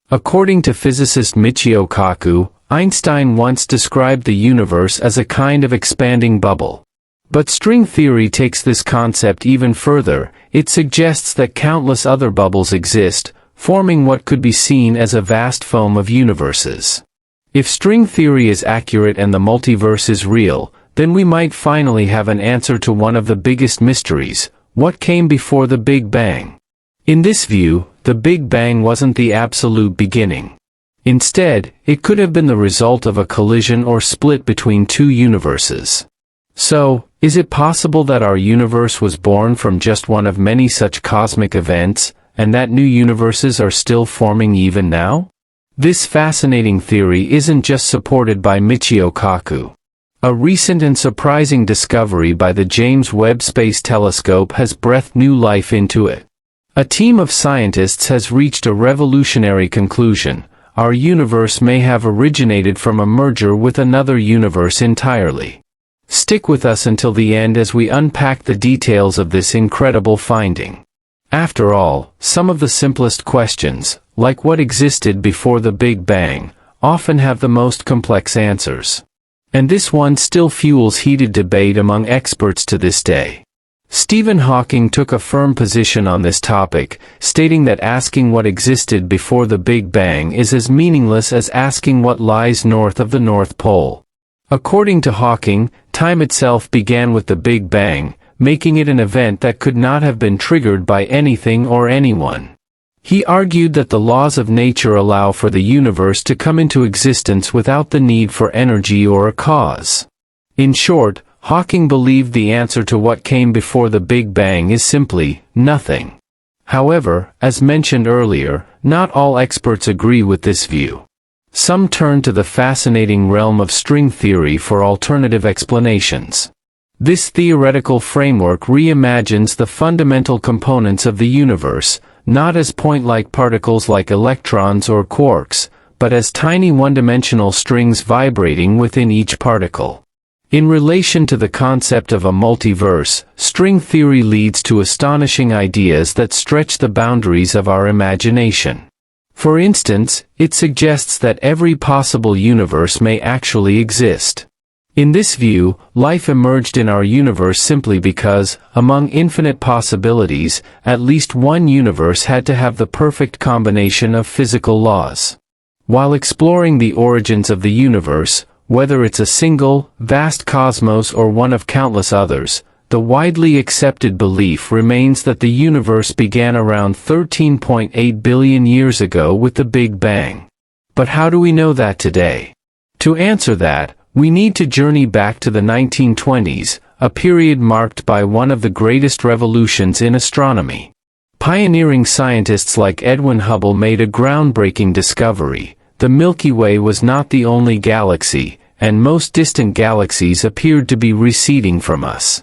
According to physicist Michio Kaku, Einstein once described the universe as a kind of expanding bubble. But string theory takes this concept even further. It suggests that countless other bubbles exist, forming what could be seen as a vast foam of universes. If string theory is accurate and the multiverse is real, then we might finally have an answer to one of the biggest mysteries: what came before the Big Bang? In this view, the Big Bang wasn't the absolute beginning. Instead, it could have been the result of a collision or split between two universes. So, is it possible that our universe was born from just one of many such cosmic events, and that new universes are still forming even now? This fascinating theory isn't just supported by Michio Kaku. A recent and surprising discovery by the James Webb Space Telescope has breathed new life into it. A team of scientists has reached a revolutionary conclusion: our universe may have originated from a merger with another universe entirely. Stick with us until the end as we unpack the details of this incredible finding. After all, some of the simplest questions, like what existed before the Big Bang, often have the most complex answers. And this one still fuels heated debate among experts to this day. Stephen Hawking took a firm position on this topic, stating that asking what existed before the Big Bang is as meaningless as asking what lies north of the North Pole. According to Hawking, time itself began with the Big Bang, making it an event that could not have been triggered by anything or anyone. He argued that the laws of nature allow for the universe to come into existence without the need for energy or a cause. In short, Hawking believed the answer to what came before the Big Bang is simply nothing. However, as mentioned earlier, not all experts agree with this view. Some turn to the fascinating realm of string theory for alternative explanations. This theoretical framework reimagines the fundamental components of the universe, not as point-like particles like electrons or quarks, but as tiny one-dimensional strings vibrating within each particle. In relation to the concept of a multiverse, string theory leads to astonishing ideas that stretch the boundaries of our imagination. For instance, it suggests that every possible universe may actually exist. In this view, life emerged in our universe simply because, among infinite possibilities, at least one universe had to have the perfect combination of physical laws. While exploring the origins of the universe, whether it's a single, vast cosmos or one of countless others, the widely accepted belief remains that the universe began around 13.8 billion years ago with the Big Bang. But how do we know that today? To answer that, we need to journey back to the 1920s, a period marked by one of the greatest revolutions in astronomy. Pioneering scientists like Edwin Hubble made a groundbreaking discovery: the Milky Way was not the only galaxy, and most distant galaxies appeared to be receding from us.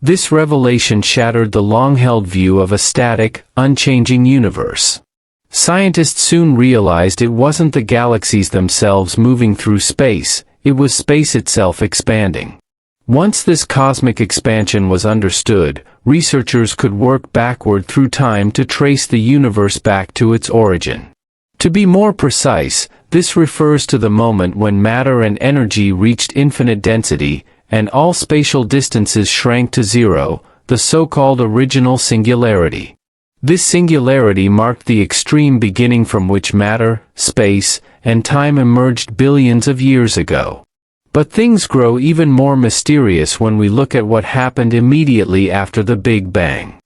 This revelation shattered the long-held view of a static, unchanging universe. Scientists soon realized it wasn't the galaxies themselves moving through space, it was space itself expanding. Once this cosmic expansion was understood, researchers could work backward through time to trace the universe back to its origin. To be more precise, this refers to the moment when matter and energy reached infinite density, and all spatial distances shrank to zero, the so-called original singularity. This singularity marked the extreme beginning from which matter, space, and time emerged billions of years ago. But things grow even more mysterious when we look at what happened immediately after the Big Bang.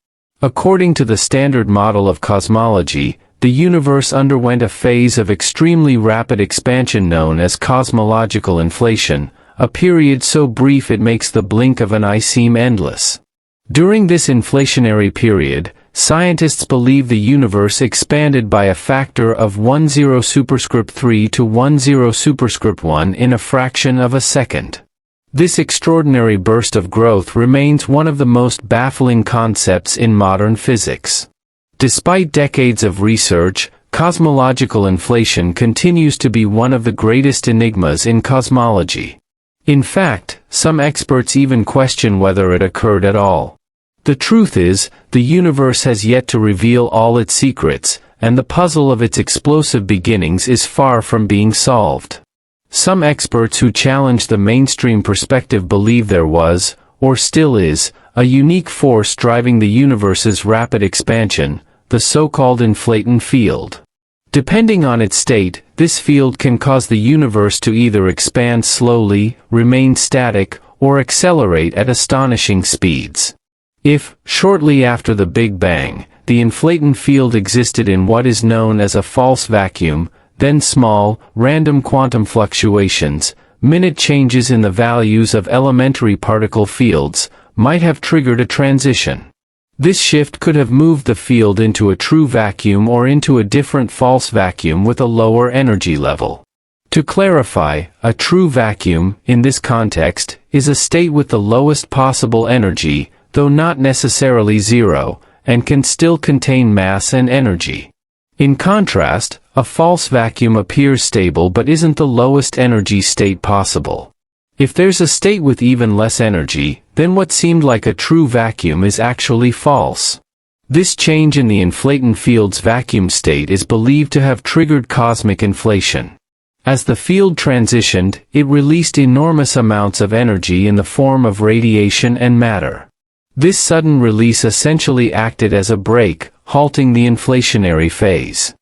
According to the standard model of cosmology, the universe underwent a phase of extremely rapid expansion known as cosmological inflation, a period so brief it makes the blink of an eye seem endless. During this inflationary period, scientists believe the universe expanded by a factor of 10 superscript 3 to 10 superscript 1 in a fraction of a second. This extraordinary burst of growth remains one of the most baffling concepts in modern physics. Despite decades of research, cosmological inflation continues to be one of the greatest enigmas in cosmology. In fact, some experts even question whether it occurred at all. The truth is, the universe has yet to reveal all its secrets, and the puzzle of its explosive beginnings is far from being solved. Some experts who challenge the mainstream perspective believe there was, or still is, a unique force driving the universe's rapid expansion, the so-called inflaton field. Depending on its state, this field can cause the universe to either expand slowly, remain static, or accelerate at astonishing speeds. If, shortly after the Big Bang, the inflaton field existed in what is known as a false vacuum, then small, random quantum fluctuations, minute changes in the values of elementary particle fields, might have triggered a transition. This shift could have moved the field into a true vacuum or into a different false vacuum with a lower energy level. To clarify, a true vacuum, in this context, is a state with the lowest possible energy, though not necessarily zero, and can still contain mass and energy. In contrast, a false vacuum appears stable but isn't the lowest energy state possible. If there's a state with even less energy, then what seemed like a true vacuum is actually false. This change in the inflaton field's vacuum state is believed to have triggered cosmic inflation. As the field transitioned, it released enormous amounts of energy in the form of radiation and matter. This sudden release essentially acted as a brake, halting the inflationary phase.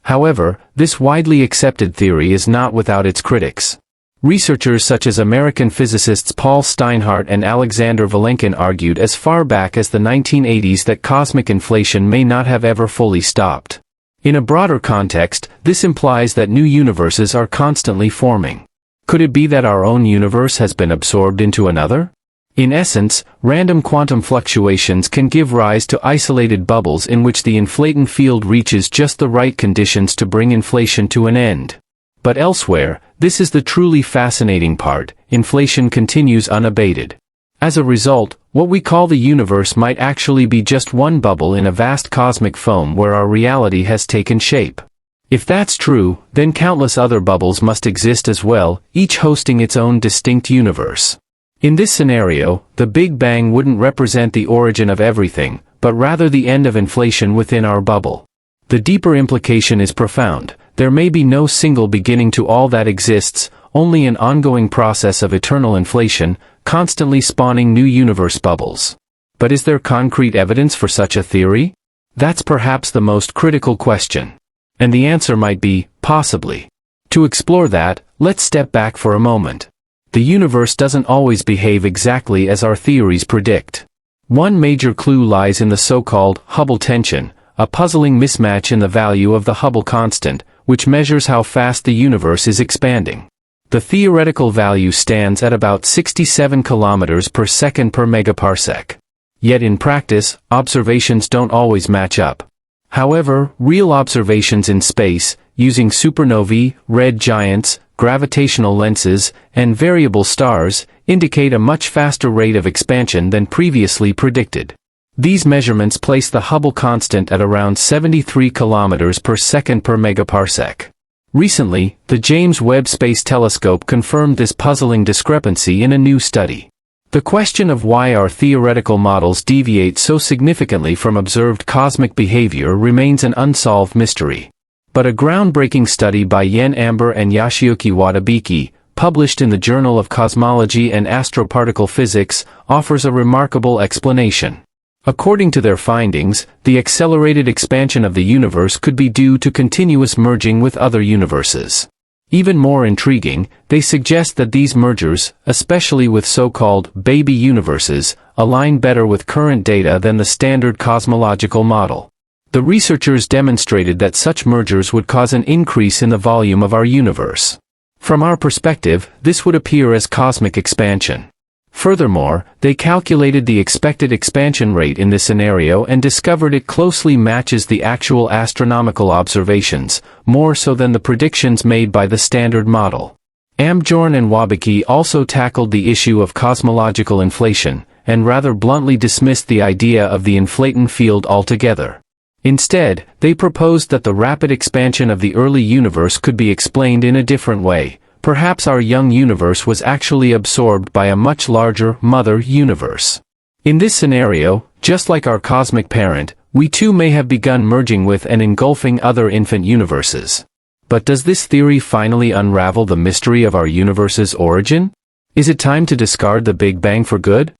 However, this widely accepted theory is not without its critics. Researchers such as American physicists Paul Steinhardt and Alexander Vilenkin argued as far back as the 1980s that cosmic inflation may not have ever fully stopped. In a broader context, this implies that new universes are constantly forming. Could it be that our own universe has been absorbed into another? In essence, random quantum fluctuations can give rise to isolated bubbles in which the inflaton field reaches just the right conditions to bring inflation to an end. But elsewhere, this is the truly fascinating part, inflation continues unabated. As a result, what we call the universe might actually be just one bubble in a vast cosmic foam where our reality has taken shape. If that's true, then countless other bubbles must exist as well, each hosting its own distinct universe. In this scenario, the Big Bang wouldn't represent the origin of everything, but rather the end of inflation within our bubble. The deeper implication is profound. There may be no single beginning to all that exists, only an ongoing process of eternal inflation, constantly spawning new universe bubbles. But is there concrete evidence for such a theory? That's perhaps the most critical question. And the answer might be, possibly. To explore that, let's step back for a moment. The universe doesn't always behave exactly as our theories predict. One major clue lies in the so-called Hubble tension, a puzzling mismatch in the value of the Hubble constant, which measures how fast the universe is expanding. The theoretical value stands at about 67 kilometers per second per megaparsec. Yet in practice, observations don't always match up. However, real observations in space, using supernovae, red giants, gravitational lenses, and variable stars, indicate a much faster rate of expansion than previously predicted. These measurements place the Hubble constant at around 73 kilometers per second per megaparsec. Recently, the James Webb Space Telescope confirmed this puzzling discrepancy in a new study. The question of why our theoretical models deviate so significantly from observed cosmic behavior remains an unsolved mystery. But a groundbreaking study by Yen Amber and Yoshiyuki Wadabiki, published in the Journal of Cosmology and Astroparticle Physics, offers a remarkable explanation. According to their findings, the accelerated expansion of the universe could be due to continuous merging with other universes. Even more intriguing, they suggest that these mergers, especially with so-called baby universes, align better with current data than the standard cosmological model. The researchers demonstrated that such mergers would cause an increase in the volume of our universe. From our perspective, this would appear as cosmic expansion. Furthermore, they calculated the expected expansion rate in this scenario and discovered it closely matches the actual astronomical observations, more so than the predictions made by the standard model. Amjorn and Wabiki also tackled the issue of cosmological inflation, and rather bluntly dismissed the idea of the inflaton field altogether. Instead, they proposed that the rapid expansion of the early universe could be explained in a different way. Perhaps our young universe was actually absorbed by a much larger, mother universe. In this scenario, just like our cosmic parent, We too may have begun merging with and engulfing other infant universes. But does this theory finally unravel the mystery of our universe's origin? Is it time to discard the Big Bang for good?